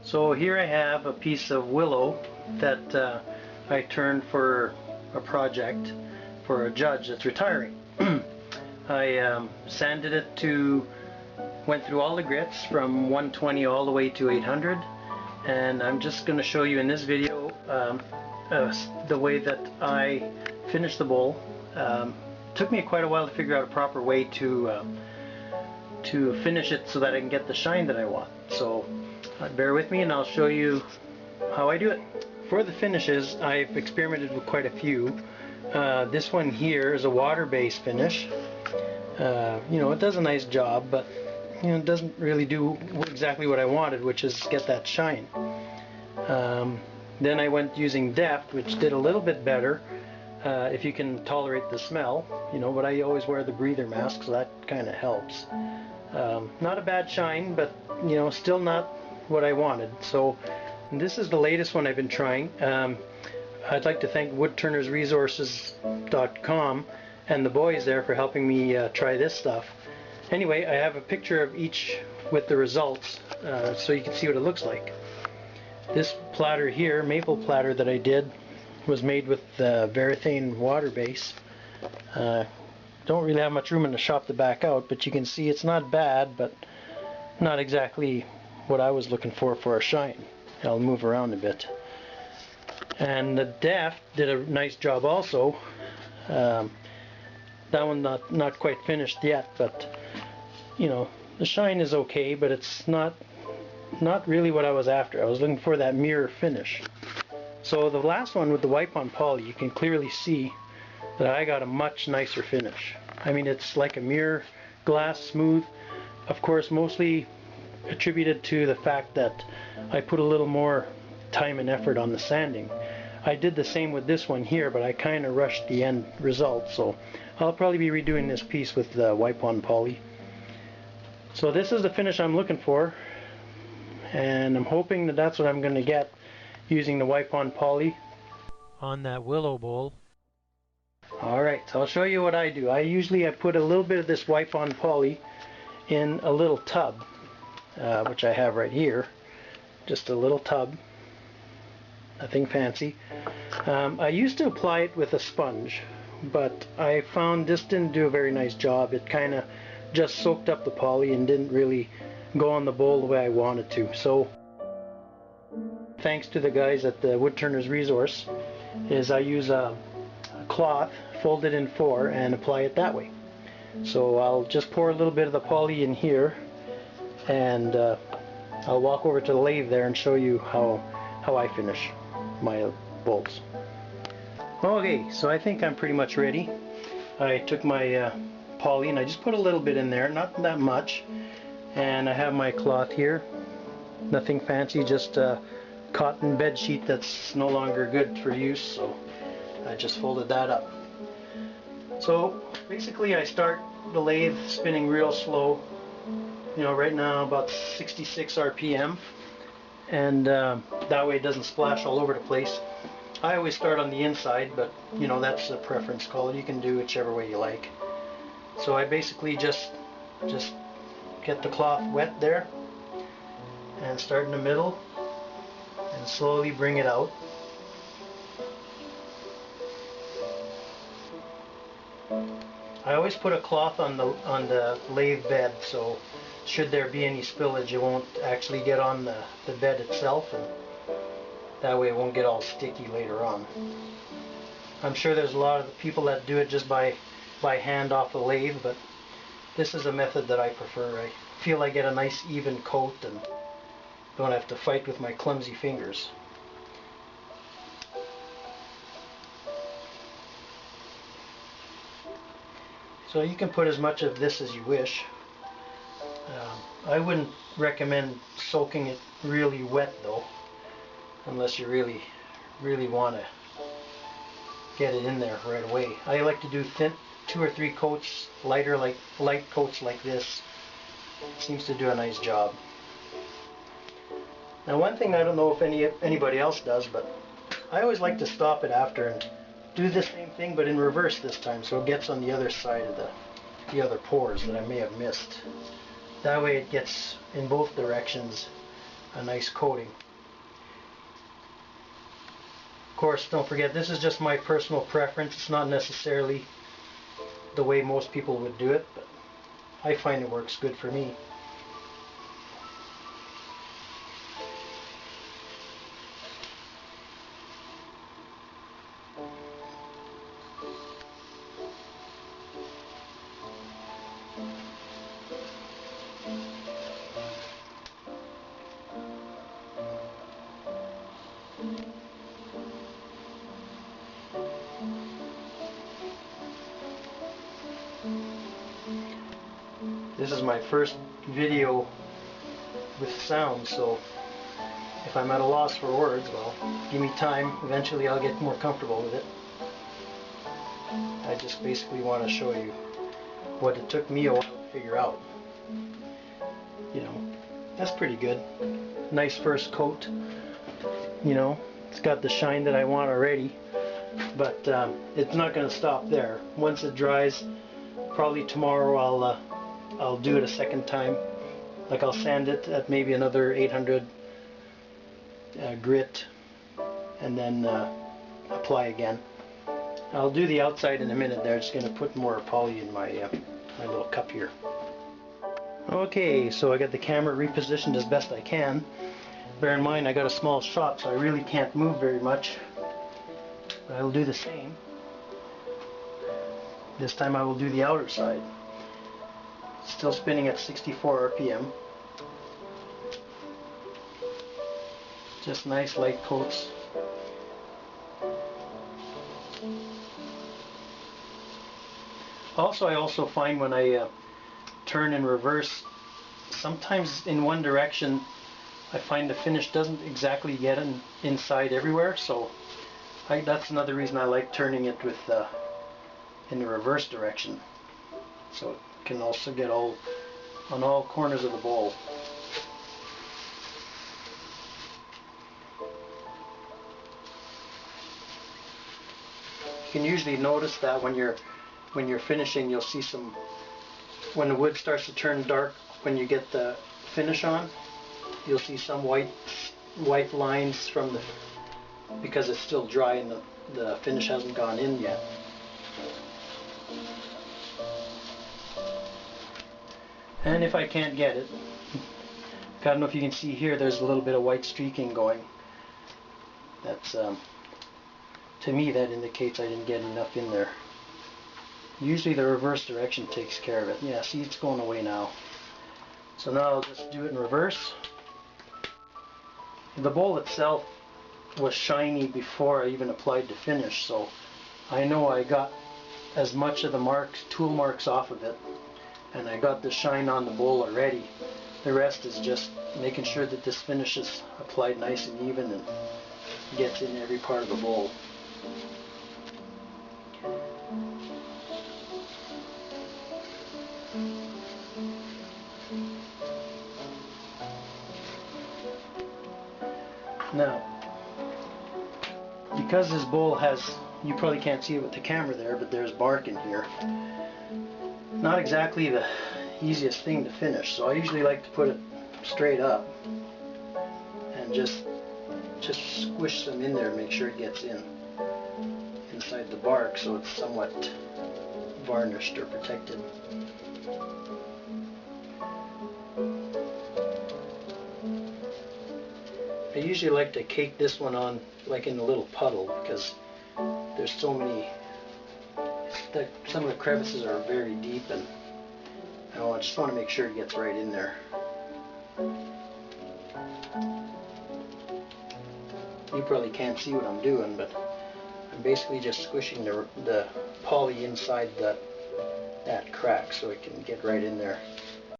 So here I have a piece of willow that I turned for a project for a judge that's retiring. I sanded it went through all the grits from 120 all the way to 800, and I'm just going to show you in this video the way that I finished the bowl. Took me quite a while to figure out a proper way to finish it so that I can get the shine that I want. So bear with me and I'll show you how I do it. For the finishes, I've experimented with quite a few. This one here is a water-based finish. You know, it does a nice job, but you know, it doesn't really do exactly what I wanted, which is get that shine. Then I went using Deft, which did a little bit better, if you can tolerate the smell, you know, but I always wear the breather mask, so that kind of helps. Not a bad shine, but you know, still not what I wanted. So this is the latest one I've been trying. I'd like to thank woodturnersresources.com and the boys there for helping me try this stuff. Anyway, I have a picture of each with the results so you can see what it looks like. This platter here, maple platter that I did, was made with Varathane water base. Don't really have much room in the shop to back out, but you can see it's not bad, but not exactly what I was looking for a shine. I'll move around a bit. And the Deft did a nice job also. That one not quite finished yet, but you know, the shine is okay, but it's not really what I was after. I was looking for that mirror finish. So the last one with the wipe-on poly, you can clearly see that I got a much nicer finish. I mean, it's like a mirror glass smooth. Of course, mostly attributed to the fact that I put a little more time and effort on the sanding. I did the same with this one here, but I kind of rushed the end result, so I'll probably be redoing this piece with the wipe-on poly. So this is the finish I'm looking for, and I'm hoping that that's what I'm going to get using the wipe-on poly on that willow bowl. Alright, so I'll show you what I do. I put a little bit of this wipe-on poly in a little tub, which I have right here. Just a little tub, nothing fancy. I used to apply it with a sponge, but I found this didn't do a very nice job. It kind of just soaked up the poly and didn't really go on the bowl the way I wanted to. So thanks to the guys at the Woodturners Resource, I use a cloth, fold it in 4, and apply it that way. So I'll just pour a little bit of the poly in here, and I'll walk over to the lathe there and show you how I finish my bowls. Okay, so I think I'm pretty much ready. I took my poly and I just put a little bit in there, not that much, and I have my cloth here. Nothing fancy, just a cotton bed sheet that's no longer good for use, so I just folded that up. So basically I start the lathe spinning real slow, you know, right now about 66 RPM, and that way it doesn't splash all over the place. I always start on the inside, but you know, that's a preference call. You can do whichever way you like. So I basically just get the cloth wet there and start in the middle and slowly bring it out. I always put a cloth on the lathe bed, so should there be any spillage, it won't actually get on the bed itself, and that way it won't get all sticky later on. I'm sure there's a lot of people that do it just by hand off the lathe, but this is a method that I prefer. I feel I get a nice even coat and don't have to fight with my clumsy fingers. So you can put as much of this as you wish. I wouldn't recommend soaking it really wet though, unless you really want to get it in there right away. I like to do thin 2 or 3 coats, light coats like this. It seems to do a nice job. Now one thing I don't know if anybody else does, but I always like to stop it after and do the same thing but in reverse this time, so it gets on the other side of the other pores that I may have missed. That way it gets in both directions a nice coating. Of course, don't forget, this is just my personal preference. It's not necessarily the way most people would do it, but I find it works good for me. This is my first video with sound, so if I'm at a loss for words, well, give me time. Eventually I'll get more comfortable with it. I just basically want to show you what it took me a while to figure out. You know, that's pretty good. Nice first coat. You know, it's got the shine that I want already, but it's not going to stop there. Once it dries, probably tomorrow I'll do it a second time. Like I'll sand it at maybe another 800 grit, and then apply again. I'll do the outside in a minute there. Just going to put more poly in my my little cup here. Okay, so I got the camera repositioned as best I can. Bear in mind I got a small shot, so I really can't move very much. But I'll do the same. This time I will do the outer side. Still spinning at 64 RPM. Just nice light coats. I also find when I turn in reverse, sometimes in one direction I find the finish doesn't exactly get inside everywhere, so that's another reason I like turning it with in the reverse direction, so it can also get on all corners of the bowl. You can usually notice that when you're finishing, you'll see some, when the wood starts to turn dark, when you get the finish on, you'll see some white lines from because it's still dry and the finish hasn't gone in yet. And if I can't get it, I don't know if you can see here, there's a little bit of white streaking going. That's to me that indicates I didn't get enough in there. Usually the reverse direction takes care of it. Yeah, see, it's going away now. So now I'll just do it in reverse. The bowl itself was shiny before I even applied the finish, so I know I got as much of the tool marks off of it, and I got the shine on the bowl already. The rest is just making sure that this finish is applied nice and even and gets in every part of the bowl. Now, because this bowl has, you probably can't see it with the camera there, but there's bark in here. Not exactly the easiest thing to finish, so I usually like to put it straight up and just squish some in there to make sure it gets inside the bark, so it's somewhat varnished or protected. I usually like to cake this one on like in a little puddle because there's so many, some of the crevices are very deep, and I just want to make sure it gets right in there. You probably can't see what I'm doing, but I'm basically just squishing the poly inside that crack so it can get right in there.